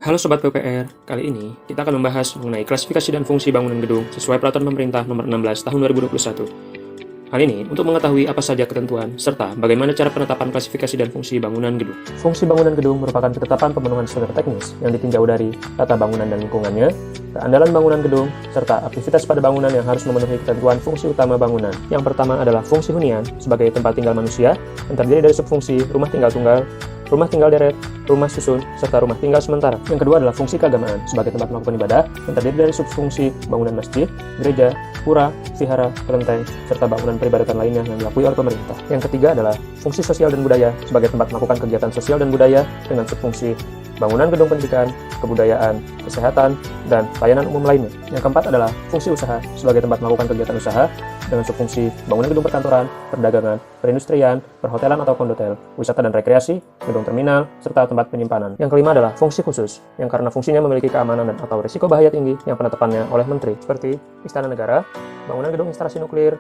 Halo Sobat PUPR, kali ini kita akan membahas mengenai klasifikasi dan fungsi bangunan gedung sesuai Peraturan Pemerintah Nomor 16 Tahun 2021. Hal ini untuk mengetahui apa saja ketentuan, serta bagaimana cara penetapan klasifikasi dan fungsi bangunan gedung. Fungsi bangunan gedung merupakan ketetapan pemenuhan standar teknis yang ditinjau dari tata bangunan dan lingkungannya, keandalan bangunan gedung, serta aktivitas pada bangunan yang harus memenuhi ketentuan fungsi utama bangunan. Yang pertama adalah fungsi hunian sebagai tempat tinggal manusia, yang terdiri dari subfungsi rumah tinggal tunggal, rumah tinggal deret, rumah susun, serta rumah tinggal sementara. Yang kedua adalah fungsi keagamaan sebagai tempat melakukan ibadah yang terdiri dari subfungsi bangunan masjid, gereja, pura, vihara, kelenteng, serta bangunan peribadatan lainnya yang diakui oleh pemerintah. Yang ketiga adalah fungsi sosial dan budaya sebagai tempat melakukan kegiatan sosial dan budaya dengan subfungsi bangunan gedung pendidikan, kebudayaan, kesehatan, dan layanan umum lainnya. Yang keempat adalah fungsi usaha sebagai tempat melakukan kegiatan usaha dengan subfungsi bangunan gedung perkantoran, perdagangan, perindustrian, perhotelan atau kondotel, wisata dan rekreasi, gedung terminal, serta tempat penyimpanan. Yang kelima adalah fungsi khusus, yang karena fungsinya memiliki keamanan dan atau risiko bahaya tinggi yang penetapannya oleh menteri, seperti Istana Negara, bangunan gedung instalasi nuklir,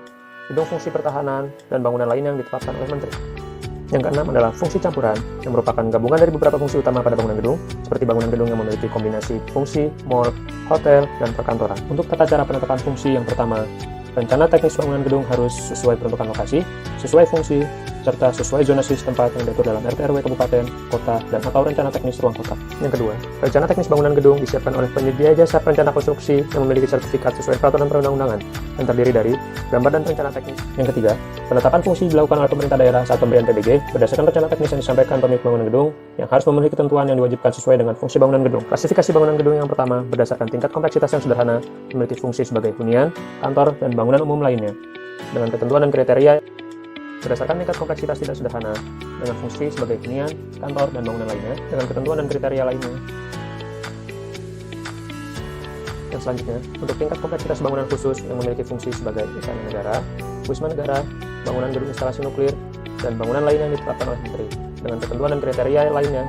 gedung fungsi pertahanan, dan bangunan lain yang ditetapkan oleh menteri. Yang keenam adalah fungsi campuran, yang merupakan gabungan dari beberapa fungsi utama pada bangunan gedung, seperti bangunan gedung yang memiliki kombinasi fungsi, mall, hotel, dan perkantoran. Untuk tata cara penetapan fungsi yang pertama, rencana teknis bangunan gedung harus sesuai peruntukan lokasi, sesuai fungsi, serta sesuai zonasi setempat yang diatur dalam RT/RW kabupaten, kota, dan atau rencana teknis ruang kota. Yang kedua, rencana teknis bangunan gedung disiapkan oleh penyedia jasa perencana konstruksi yang memiliki sertifikat sesuai peraturan perundang-undangan yang terdiri dari gambar dan rencana teknis. Yang ketiga, penetapan fungsi dilakukan oleh pemerintah daerah saat pemberian PBG berdasarkan rencana teknis yang disampaikan pemilik bangunan gedung yang harus memenuhi ketentuan yang diwajibkan sesuai dengan fungsi bangunan gedung. Klasifikasi bangunan gedung yang pertama berdasarkan tingkat kompleksitas yang sederhana, memiliki fungsi sebagai hunian, kantor, dan bangunan umum lainnya dengan ketentuan dan kriteria berdasarkan tingkat kompleksitas tidak sederhana dengan fungsi sebagai hunian, kantor, dan bangunan lainnya dengan ketentuan dan kriteria lainnya. Yang selanjutnya, untuk tingkat kompleksitas bangunan khusus yang memiliki fungsi sebagai istana negara, wisma negara, bangunan gedung instalasi nuklir, dan bangunan lain yang ditetapkan oleh menteri dengan ketentuan dan kriteria lainnya.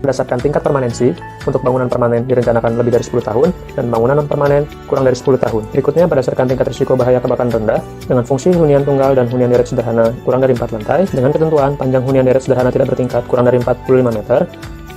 Berdasarkan tingkat permanensi, untuk bangunan permanen direncanakan lebih dari 10 tahun, dan bangunan non-permanen kurang dari 10 tahun. Berikutnya berdasarkan tingkat risiko bahaya kebakaran rendah, dengan fungsi hunian tunggal dan hunian deret sederhana kurang dari 4 lantai, dengan ketentuan panjang hunian deret sederhana tidak bertingkat kurang dari 45 meter,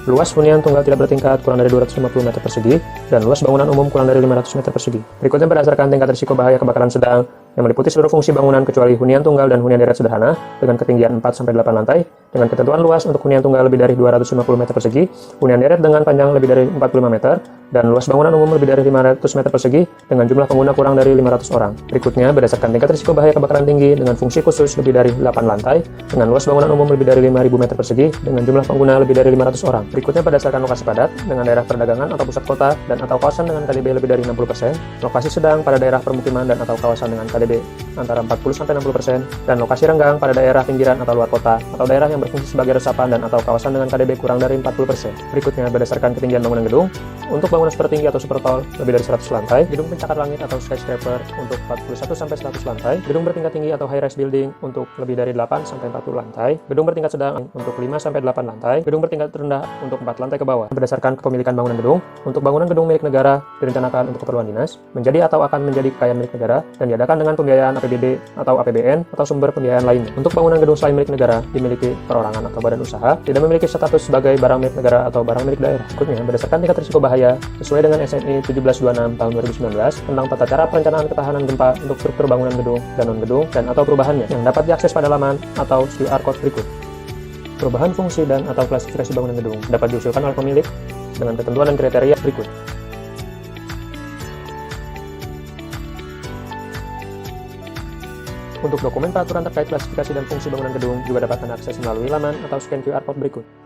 luas hunian tunggal tidak bertingkat kurang dari 250 meter persegi, dan luas bangunan umum kurang dari 500 meter persegi. Berikutnya berdasarkan tingkat risiko bahaya kebakaran sedang, yang meliputi seluruh fungsi bangunan kecuali hunian tunggal dan hunian deret sederhana dengan ketinggian 4-8 lantai, dengan ketentuan luas untuk hunian tunggal lebih dari 250 meter persegi, hunian deret dengan panjang lebih dari 45 meter, dan luas bangunan umum lebih dari 500 meter persegi dengan jumlah pengguna kurang dari 500 orang. Berikutnya berdasarkan tingkat risiko bahaya kebakaran tinggi dengan fungsi khusus lebih dari 8 lantai, dengan luas bangunan umum lebih dari 5.000 meter persegi dengan jumlah pengguna lebih dari 500 orang. Berikutnya berdasarkan lokasi padat dengan daerah perdagangan atau pusat kota dan atau kawasan dengan KDB lebih dari 60%, lokasi sedang pada daerah permukiman dan atau kawasan dengan KDB antara 40-60%, dan lokasi renggang pada daerah pinggiran atau luar kota atau daerah yang berfungsi sebagai resapan dan atau kawasan dengan KDB kurang dari 40%. Berikutnya berdasarkan ketinggian bangunan gedung, untuk bangunan super tinggi atau super tall lebih dari 100 lantai, gedung pencakar langit atau skyscraper untuk 41-100 lantai, gedung bertingkat tinggi atau high-rise building untuk lebih dari 8-40 lantai, gedung bertingkat sedang untuk 5-8 lantai, gedung bertingkat rendah untuk 4 lantai ke bawah. Berdasarkan kepemilikan bangunan gedung, untuk bangunan gedung milik negara direncanakan untuk keperluan dinas, menjadi atau akan menjadi kekayaan milik negara, dan diadakan dengan pembiayaan APBD atau APBN atau sumber pembiayaan lainnya. Untuk bangunan gedung selain milik negara dimiliki perorangan atau badan usaha, tidak memiliki status sebagai barang milik negara atau barang milik daerah. Berikutnya, berdasarkan tingkat risiko bahaya sesuai dengan SNI 1726 tahun 2019 tentang tata cara perencanaan ketahanan gempa untuk struktur bangunan gedung dan non-gedung dan atau perubahannya yang dapat diakses pada laman atau QR code berikut. Perubahan fungsi dan atau klasifikasi bangunan gedung dapat diusulkan oleh pemilik dengan ketentuan dan kriteria berikut. Untuk dokumen peraturan terkait klasifikasi dan fungsi bangunan gedung juga dapat Anda akses melalui laman atau scan QR code berikut.